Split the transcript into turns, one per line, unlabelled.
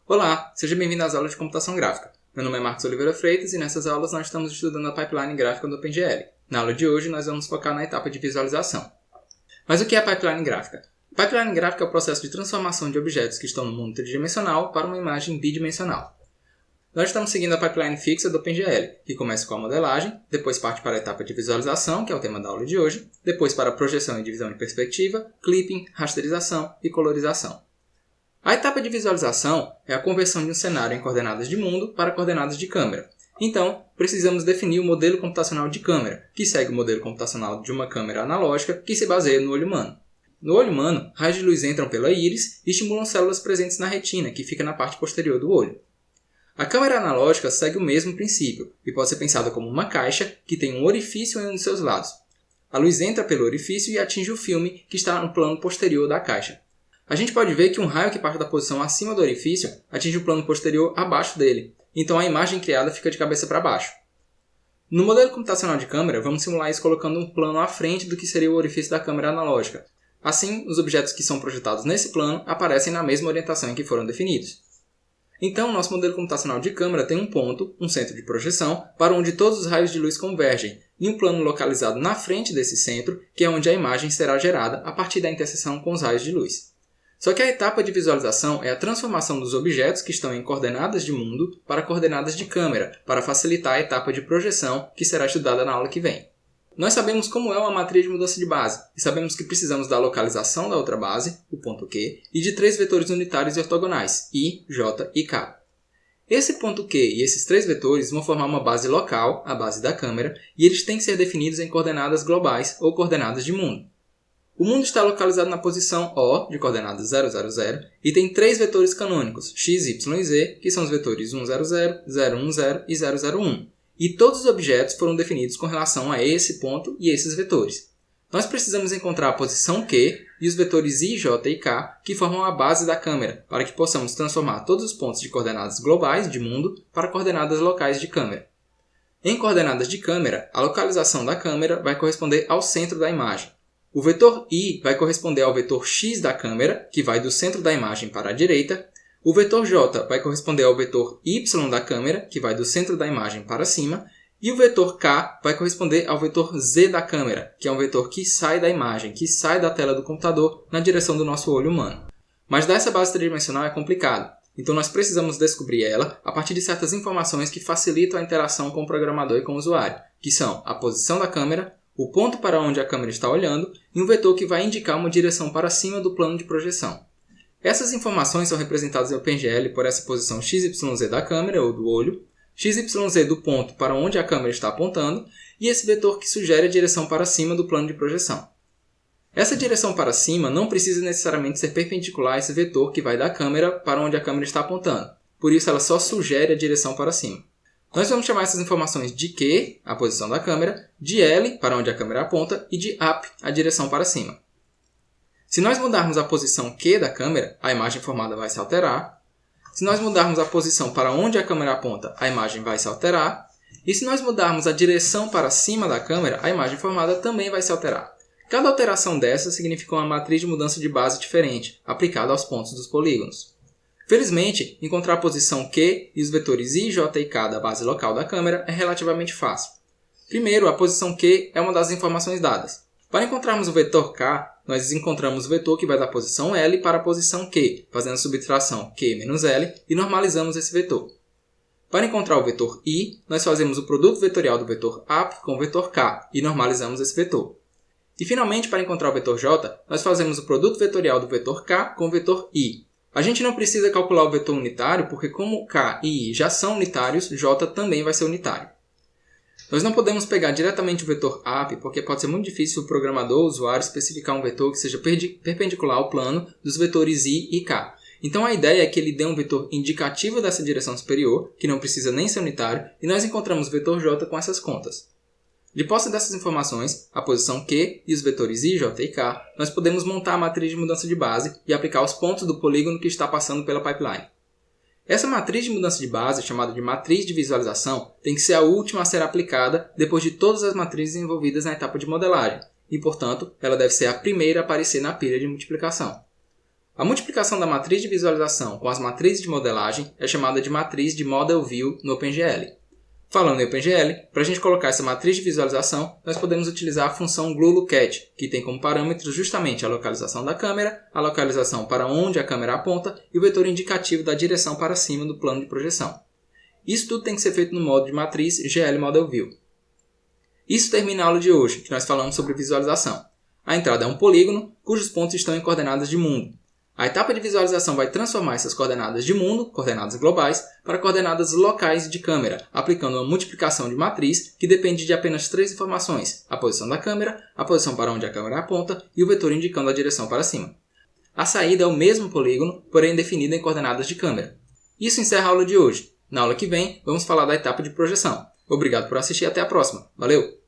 Olá, seja bem-vindo às aulas de computação gráfica. Meu nome é Marcos Oliveira Freitas e nessas aulas nós estamos estudando a pipeline gráfica do OpenGL. Na aula de hoje nós vamos focar na etapa de visualização. Mas o que é a pipeline gráfica? A pipeline gráfica é o processo de transformação de objetos que estão no mundo tridimensional para uma imagem bidimensional. Nós estamos seguindo a pipeline fixa do OpenGL, que começa com a modelagem, depois parte para a etapa de visualização, que é o tema da aula de hoje, depois para a projeção e divisão de perspectiva, clipping, rasterização e colorização. A etapa de visualização é a conversão de um cenário em coordenadas de mundo para coordenadas de câmera. Então, precisamos definir o modelo computacional de câmera, que segue o modelo computacional de uma câmera analógica que se baseia no olho humano. No olho humano, raios de luz entram pela íris e estimulam células presentes na retina, que fica na parte posterior do olho. A câmera analógica segue o mesmo princípio e pode ser pensada como uma caixa que tem um orifício em um de seus lados. A luz entra pelo orifício e atinge o filme que está no plano posterior da caixa. A gente pode ver que um raio que parte da posição acima do orifício atinge o plano posterior abaixo dele, então a imagem criada fica de cabeça para baixo. No modelo computacional de câmera, vamos simular isso colocando um plano à frente do que seria o orifício da câmera analógica. Assim, os objetos que são projetados nesse plano aparecem na mesma orientação em que foram definidos. Então, nosso modelo computacional de câmera tem um ponto, um centro de projeção, para onde todos os raios de luz convergem, e um plano localizado na frente desse centro, que é onde a imagem será gerada a partir da interseção com os raios de luz. Só que a etapa de visualização é a transformação dos objetos que estão em coordenadas de mundo para coordenadas de câmera, para facilitar a etapa de projeção que será estudada na aula que vem. Nós sabemos como é uma matriz de mudança de base, e sabemos que precisamos da localização da outra base, o ponto Q, e de três vetores unitários e ortogonais, I, J e K. Esse ponto Q e esses três vetores vão formar uma base local, a base da câmera, e eles têm que ser definidos em coordenadas globais ou coordenadas de mundo. O mundo está localizado na posição O, de coordenadas 0, 0, 0, e tem três vetores canônicos, x, y e z, que são os vetores 1, 0, 0, 0, 1, 0 e 0, 0, 1. E todos os objetos foram definidos com relação a esse ponto e esses vetores. Nós precisamos encontrar a posição Q e os vetores I, J e K, que formam a base da câmera, para que possamos transformar todos os pontos de coordenadas globais de mundo para coordenadas locais de câmera. Em coordenadas de câmera, a localização da câmera vai corresponder ao centro da imagem. O vetor I vai corresponder ao vetor X da câmera, que vai do centro da imagem para a direita. O vetor J vai corresponder ao vetor Y da câmera, que vai do centro da imagem para cima. E o vetor K vai corresponder ao vetor Z da câmera, que é um vetor que sai da imagem, que sai da tela do computador na direção do nosso olho humano. Mas dar essa base tridimensional é complicado, então nós precisamos descobrir ela a partir de certas informações que facilitam a interação com o programador e com o usuário, que são a posição da câmera, o ponto para onde a câmera está olhando e um vetor que vai indicar uma direção para cima do plano de projeção. Essas informações são representadas em OpenGL por essa posição XYZ da câmera ou do olho, XYZ do ponto para onde a câmera está apontando e esse vetor que sugere a direção para cima do plano de projeção. Essa direção para cima não precisa necessariamente ser perpendicular a esse vetor que vai da câmera para onde a câmera está apontando, por isso ela só sugere a direção para cima. Nós vamos chamar essas informações de Q, a posição da câmera, de L, para onde a câmera aponta, e de UP, a direção para cima. Se nós mudarmos a posição Q da câmera, a imagem formada vai se alterar. Se nós mudarmos a posição para onde a câmera aponta, a imagem vai se alterar. E se nós mudarmos a direção para cima da câmera, a imagem formada também vai se alterar. Cada alteração dessa significa uma matriz de mudança de base diferente, aplicada aos pontos dos polígonos. Felizmente, encontrar a posição Q e os vetores I, J e K da base local da câmera é relativamente fácil. Primeiro, a posição Q é uma das informações dadas. Para encontrarmos o vetor K, nós encontramos o vetor que vai da posição L para a posição Q, fazendo a subtração Q menos L e normalizamos esse vetor. Para encontrar o vetor I, nós fazemos o produto vetorial do vetor UP com o vetor K e normalizamos esse vetor. E finalmente, para encontrar o vetor J, nós fazemos o produto vetorial do vetor K com o vetor I. A gente não precisa calcular o vetor unitário porque como K e I já são unitários, J também vai ser unitário. Nós não podemos pegar diretamente o vetor UP porque pode ser muito difícil o programador ou o usuário especificar um vetor que seja perpendicular ao plano dos vetores I e K. Então a ideia é que ele dê um vetor indicativo dessa direção superior, que não precisa nem ser unitário, e nós encontramos o vetor J com essas contas. De posse dessas informações, a posição Q e os vetores I, J e K, nós podemos montar a matriz de mudança de base e aplicar os pontos do polígono que está passando pela pipeline. Essa matriz de mudança de base, chamada de matriz de visualização, tem que ser a última a ser aplicada depois de todas as matrizes envolvidas na etapa de modelagem, e, portanto, ela deve ser a primeira a aparecer na pilha de multiplicação. A multiplicação da matriz de visualização com as matrizes de modelagem é chamada de matriz de Model View no OpenGL. Falando em OpenGL, para a gente colocar essa matriz de visualização, nós podemos utilizar a função GlueLookAt, que tem como parâmetros justamente a localização da câmera, a localização para onde a câmera aponta e o vetor indicativo da direção para cima do plano de projeção. Isso tudo tem que ser feito no modo de matriz GL Model View. Isso termina a aula de hoje, que nós falamos sobre visualização. A entrada é um polígono, cujos pontos estão em coordenadas de mundo. A etapa de visualização vai transformar essas coordenadas de mundo, coordenadas globais, para coordenadas locais de câmera, aplicando uma multiplicação de matriz que depende de apenas 3 informações: a posição da câmera, a posição para onde a câmera aponta e o vetor indicando a direção para cima. A saída é o mesmo polígono, porém definido em coordenadas de câmera. Isso encerra a aula de hoje. Na aula que vem, vamos falar da etapa de projeção. Obrigado por assistir e até a próxima. Valeu!